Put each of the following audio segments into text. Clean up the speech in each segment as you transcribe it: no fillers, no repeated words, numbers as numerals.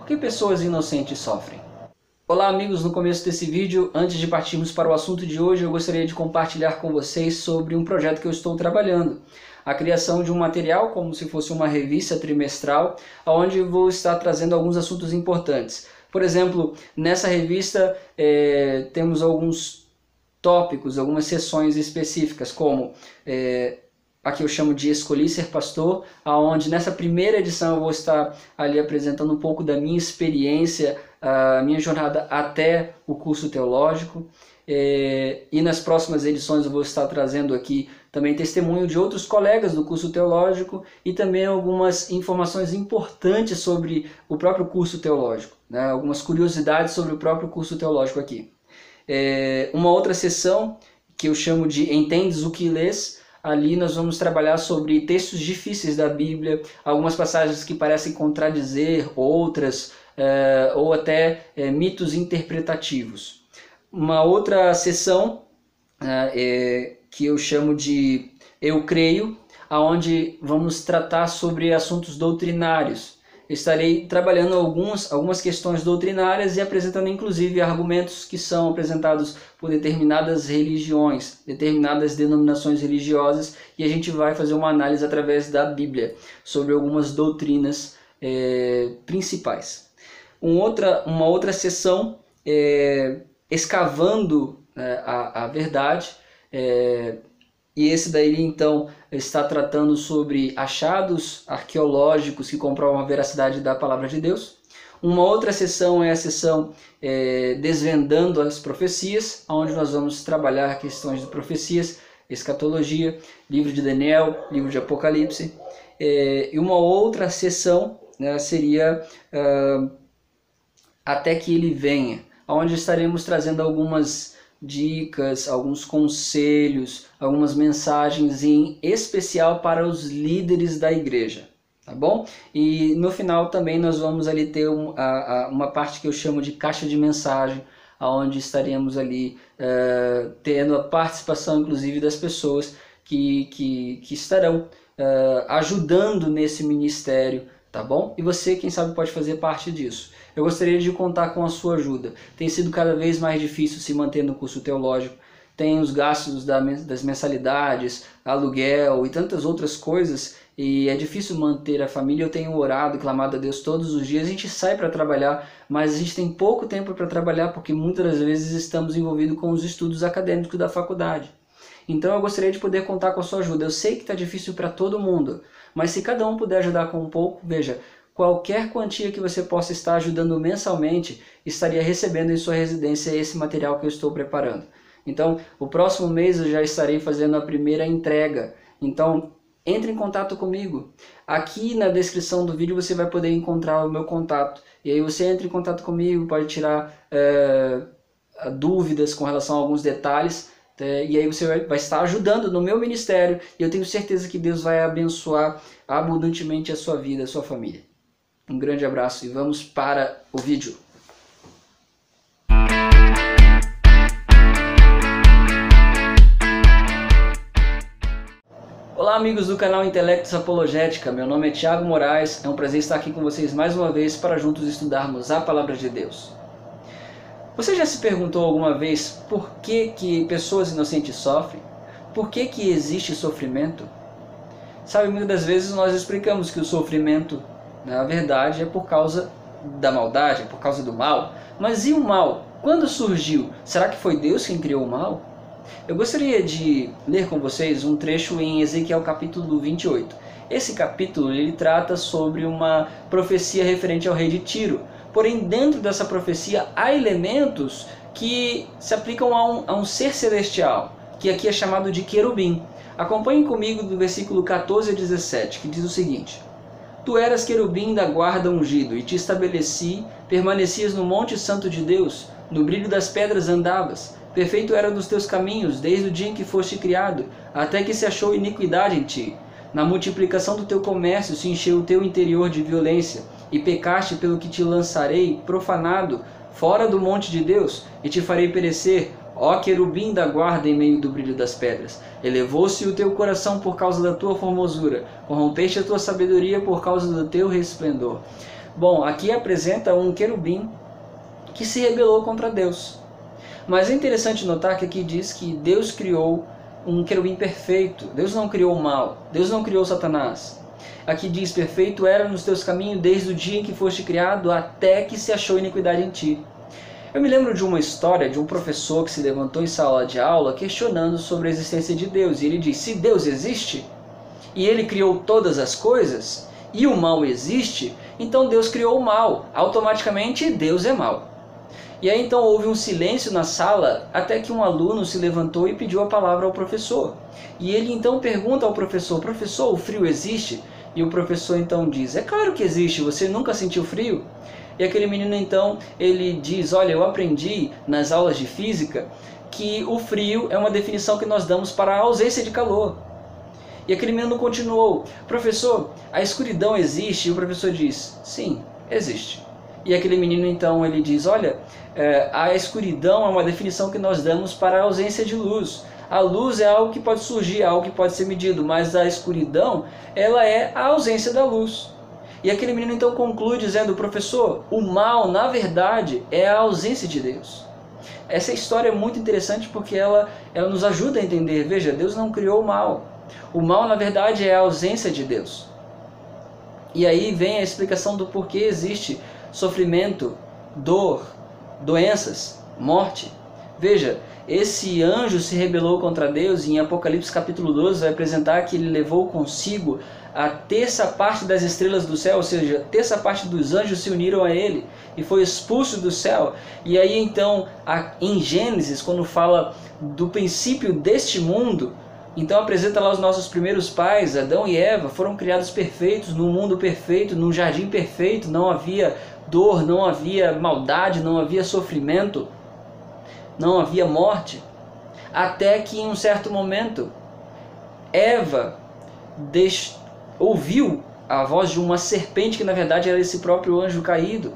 Por que pessoas inocentes sofrem? Olá amigos, no começo desse vídeo, antes de partirmos para o assunto de hoje, eu gostaria de compartilhar com vocês sobre um projeto que eu estou trabalhando. A criação de um material, como se fosse uma revista trimestral, onde vou estar trazendo alguns assuntos importantes. Por exemplo, nessa revista temos alguns tópicos, algumas seções específicas, como aqui eu chamo de Escolhi Ser Pastor, onde nessa primeira edição eu vou estar ali apresentando um pouco da minha experiência, a minha jornada até o curso teológico, e nas próximas edições eu vou estar trazendo aqui também testemunho de outros colegas do curso teológico e também algumas informações importantes sobre o próprio curso teológico, né? Algumas curiosidades sobre o próprio curso teológico aqui. Uma outra seção que eu chamo de Entendes o que lês. Ali nós vamos trabalhar sobre textos difíceis da Bíblia, algumas passagens que parecem contradizer outras, ou até mitos interpretativos. Uma outra seção que eu chamo de Eu Creio, onde vamos tratar sobre assuntos doutrinários. Estarei trabalhando algumas questões doutrinárias e apresentando inclusive argumentos que são apresentados por determinadas religiões, determinadas denominações religiosas, e a gente vai fazer uma análise através da Bíblia sobre algumas doutrinas principais. Uma outra seção escavando a verdade, e esse daí então está tratando sobre achados arqueológicos que comprovam a veracidade da palavra de Deus. Uma outra seção é a seção Desvendando as Profecias, onde nós vamos trabalhar questões de profecias, escatologia, livro de Daniel, livro de Apocalipse. E uma outra seção, né, seria Até que ele venha, onde estaremos trazendo algumas dicas, alguns conselhos, algumas mensagens em especial para os líderes da igreja, tá bom? E no final também nós vamos ali ter uma parte que eu chamo de caixa de mensagem, onde estaremos ali tendo a participação inclusive das pessoas que estarão ajudando nesse ministério, tá bom? E você, quem sabe, pode fazer parte disso. Eu gostaria de contar com a sua ajuda. Tem sido cada vez mais difícil se manter no curso teológico. Tem os gastos das mensalidades, aluguel e tantas outras coisas, e é difícil manter a família. Eu tenho orado e clamado a Deus todos os dias. A gente sai para trabalhar, mas a gente tem pouco tempo para trabalhar porque muitas das vezes estamos envolvidos com os estudos acadêmicos da faculdade. Então eu gostaria de poder contar com a sua ajuda. Eu sei que está difícil para todo mundo, mas se cada um puder ajudar com um pouco, veja, qualquer quantia que você possa estar ajudando mensalmente, estaria recebendo em sua residência esse material que eu estou preparando. Então, o próximo mês eu já estarei fazendo a primeira entrega. Então, entre em contato comigo. Aqui na descrição do vídeo você vai poder encontrar o meu contato. E aí você entra em contato comigo, pode tirar dúvidas com relação a alguns detalhes. E aí você vai estar ajudando no meu ministério. E eu tenho certeza que Deus vai abençoar abundantemente a sua vida, a sua família. Um grande abraço e vamos para o vídeo. Olá amigos do canal Intelectus Apologética, meu nome é Thiago Moraes, é um prazer estar aqui com vocês mais uma vez para juntos estudarmos a Palavra de Deus. Você já se perguntou alguma vez por que pessoas inocentes sofrem? Por que existe sofrimento? Sabe, muitas das vezes nós explicamos que o sofrimento, na verdade, é por causa da maldade, é por causa do mal. Mas e o mal? Quando surgiu? Será que foi Deus quem criou o mal? Eu gostaria de ler com vocês um trecho em Ezequiel capítulo 28. Esse capítulo ele trata sobre uma profecia referente ao rei de Tiro. Porém, dentro dessa profecia há elementos que se aplicam a um ser celestial, que aqui é chamado de querubim. Acompanhem comigo do versículo 14 a 17, que diz o seguinte: Tu eras querubim da guarda ungido, e te estabeleci, permanecias no monte santo de Deus, no brilho das pedras andavas. Perfeito era dos teus caminhos, desde o dia em que foste criado, até que se achou iniquidade em ti. Na multiplicação do teu comércio se encheu o teu interior de violência, e pecaste pelo que te lançarei, profanado, fora do monte de Deus, e te farei perecer, ó querubim da guarda em meio do brilho das pedras. Elevou-se o teu coração por causa da tua formosura, corrompeste a tua sabedoria por causa do teu resplendor. Bom, aqui apresenta um querubim que se rebelou contra Deus. Mas é interessante notar que aqui diz que Deus criou um querubim perfeito. Deus não criou o mal. Deus não criou Satanás. Aqui diz: perfeito era nos teus caminhos desde o dia em que foste criado, até que se achou iniquidade em ti. Eu me lembro de uma história de um professor que se levantou em sala de aula questionando sobre a existência de Deus. E ele disse: se Deus existe, e ele criou todas as coisas, e o mal existe, então Deus criou o mal. Automaticamente Deus é mal. E aí então houve um silêncio na sala, até que um aluno se levantou e pediu a palavra ao professor. E ele então pergunta ao professor: professor, o frio existe? E o professor então diz: é claro que existe, você nunca sentiu frio? E aquele menino então, ele diz: olha, eu aprendi nas aulas de física que o frio é uma definição que nós damos para a ausência de calor. E aquele menino continuou: professor, a escuridão existe? E o professor diz: sim, existe. E aquele menino então, ele diz: olha, a escuridão é uma definição que nós damos para a ausência de luz. A luz é algo que pode surgir, algo que pode ser medido, mas a escuridão, ela é a ausência da luz. E aquele menino então conclui dizendo: professor, o mal, na verdade, é a ausência de Deus. Essa história é muito interessante porque ela nos ajuda a entender. Veja, Deus não criou o mal. O mal, na verdade, é a ausência de Deus. E aí vem a explicação do porquê existe sofrimento, dor, doenças, morte. Veja, esse anjo se rebelou contra Deus e em Apocalipse capítulo 12 vai apresentar que ele levou consigo a terça parte das estrelas do céu, ou seja, a terça parte dos anjos se uniram a ele e foi expulso do céu. E aí então, em Gênesis, quando fala do princípio deste mundo, então apresenta lá os nossos primeiros pais, Adão e Eva, foram criados perfeitos, num mundo perfeito, num jardim perfeito, não havia dor, não havia maldade, não havia sofrimento, não havia morte, até que em um certo momento Eva ouviu a voz de uma serpente, que na verdade era esse próprio anjo caído,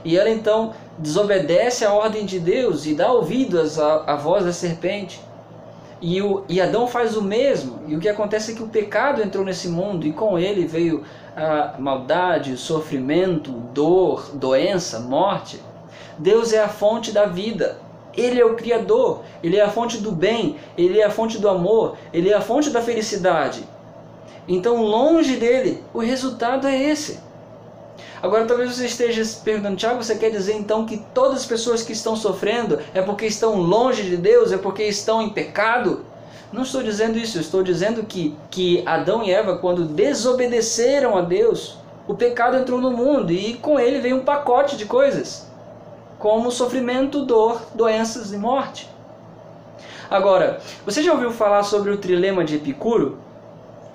e ela então desobedece à ordem de Deus e dá ouvidos à voz da serpente. E Adão faz o mesmo, e o que acontece é que o pecado entrou nesse mundo, e com ele veio a maldade, sofrimento, dor, doença, morte. Deus é a fonte da vida, Ele é o Criador, Ele é a fonte do bem, Ele é a fonte do amor, Ele é a fonte da felicidade. Então, longe dele, o resultado é esse. Agora talvez você esteja se perguntando: Tiago, você quer dizer então que todas as pessoas que estão sofrendo é porque estão longe de Deus, é porque estão em pecado? Não estou dizendo isso, eu estou dizendo que Adão e Eva, quando desobedeceram a Deus, o pecado entrou no mundo e com ele veio um pacote de coisas, como sofrimento, dor, doenças e morte. Agora, você já ouviu falar sobre o trilema de Epicuro?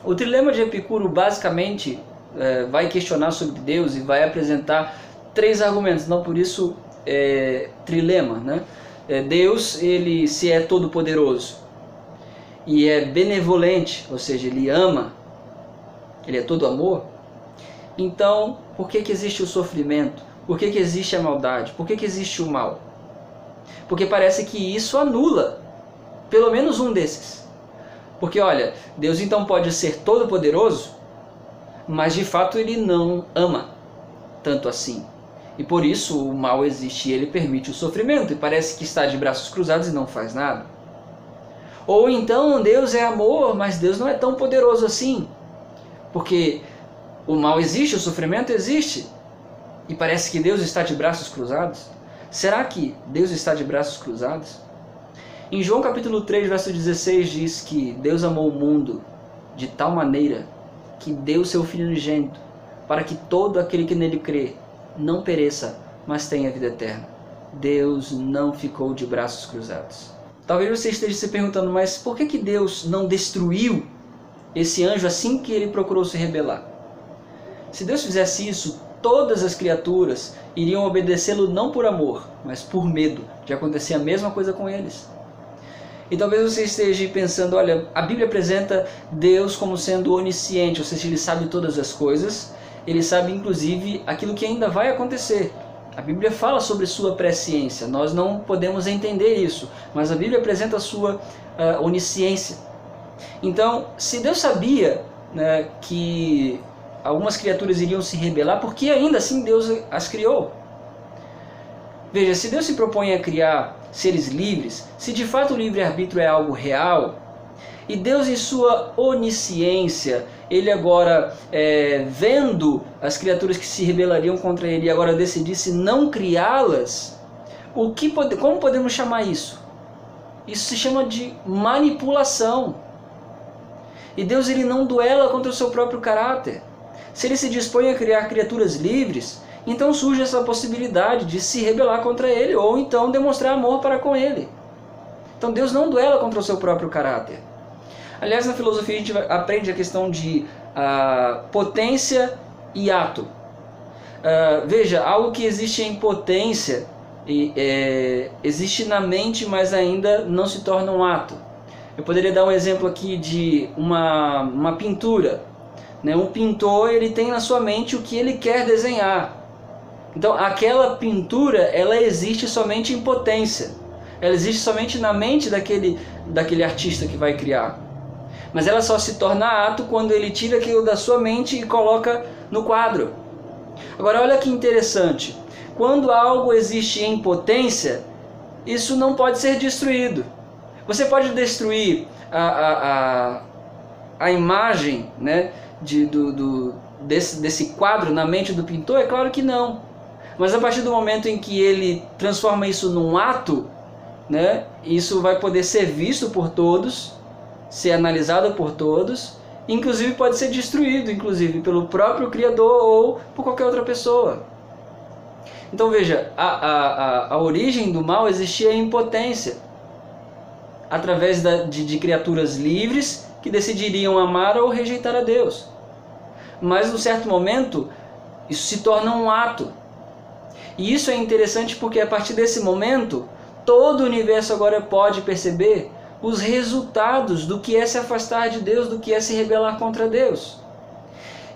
O trilema de Epicuro basicamente vai questionar sobre Deus e vai apresentar três argumentos, não por isso trilema, né? Deus, ele se é todo poderoso e é benevolente, ou seja, ele ama, ele é todo amor. Então, por que existe o sofrimento? Por que existe a maldade? Por que existe o mal? Porque parece que isso anula pelo menos um desses. Porque olha, Deus então pode ser todo poderoso, mas de fato ele não ama tanto assim. E por isso o mal existe e ele permite o sofrimento. E parece que está de braços cruzados e não faz nada. Ou então Deus é amor, mas Deus não é tão poderoso assim. Porque o mal existe, o sofrimento existe. E parece que Deus está de braços cruzados. Será que Deus está de braços cruzados? Em João capítulo 3, verso 16 diz que Deus amou o mundo de tal maneira que deu seu Filho unigênito, para que todo aquele que nele crê não pereça, mas tenha vida eterna. Deus não ficou de braços cruzados. Talvez você esteja se perguntando: mas por que Deus não destruiu esse anjo assim que ele procurou se rebelar? Se Deus fizesse isso, todas as criaturas iriam obedecê-lo não por amor, mas por medo de acontecer a mesma coisa com eles. E talvez você esteja pensando: olha, a Bíblia apresenta Deus como sendo onisciente, ou seja, Ele sabe todas as coisas, Ele sabe inclusive aquilo que ainda vai acontecer. A Bíblia fala sobre sua presciência, nós não podemos entender isso, mas a Bíblia apresenta a sua onisciência. Então, se Deus sabia, né, que algumas criaturas iriam se rebelar, porque ainda assim Deus as criou. Veja, se Deus se propõe a criar seres livres, se de fato o livre-arbítrio é algo real, e Deus em sua onisciência, Ele agora, vendo as criaturas que se rebelariam contra Ele, e agora decidisse não criá-las, como podemos chamar isso? Isso se chama de manipulação. E Deus ele não duela contra o seu próprio caráter. Se Ele se dispõe a criar criaturas livres, então surge essa possibilidade de se rebelar contra Ele, ou então demonstrar amor para com Ele. Então Deus não duela contra o seu próprio caráter. Aliás, na filosofia a gente aprende a questão de potência e ato. Veja, algo que existe em potência, existe na mente, mas ainda não se torna um ato. Eu poderia dar um exemplo aqui de uma pintura. Um pintor ele tem na sua mente o que ele quer desenhar. Então aquela pintura ela existe somente em potência. Ela existe somente na mente daquele artista que vai criar. Mas ela só se torna ato quando ele tira aquilo da sua mente e coloca no quadro. Agora olha que interessante. Quando algo existe em potência, isso não pode ser destruído. Você pode destruir a imagem, né, desse quadro na mente do pintor? É claro que não. Mas a partir do momento em que ele transforma isso num ato, né, isso vai poder ser visto por todos, ser analisado por todos, inclusive pode ser destruído, inclusive pelo próprio Criador ou por qualquer outra pessoa. Então veja, a origem do mal existia em potência, através de criaturas livres que decidiriam amar ou rejeitar a Deus. Mas num certo momento, isso se torna um ato. E isso é interessante porque a partir desse momento, todo o universo agora pode perceber os resultados do que é se afastar de Deus, do que é se rebelar contra Deus.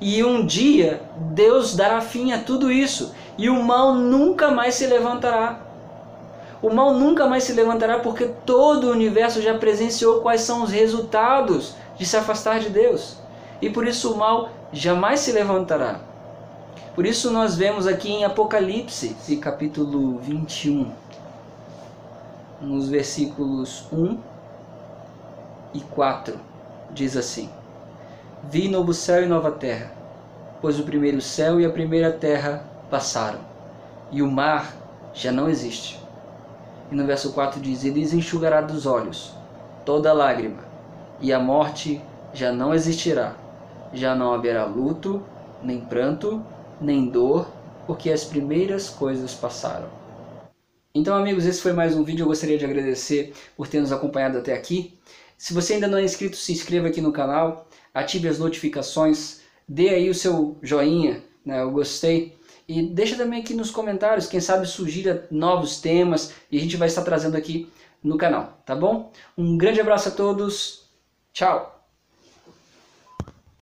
E um dia, Deus dará fim a tudo isso, e o mal nunca mais se levantará. O mal nunca mais se levantará porque todo o universo já presenciou quais são os resultados de se afastar de Deus. E por isso o mal jamais se levantará. Por isso nós vemos aqui em Apocalipse, capítulo 21, nos versículos 1 e 4, diz assim: Vi novo céu e nova terra, pois o primeiro céu e a primeira terra passaram, e o mar já não existe. E no verso 4 diz: Ele lhes enxugará dos olhos toda lágrima, e a morte já não existirá. Já não haverá luto, nem pranto, nem dor, porque as primeiras coisas passaram. Então, amigos, esse foi mais um vídeo. Eu gostaria de agradecer por ter nos acompanhado até aqui. Se você ainda não é inscrito, se inscreva aqui no canal, ative as notificações, dê aí o seu joinha, né, o gostei, e deixa também aqui nos comentários, quem sabe sugira novos temas, e a gente vai estar trazendo aqui no canal, tá bom? Um grande abraço a todos, tchau!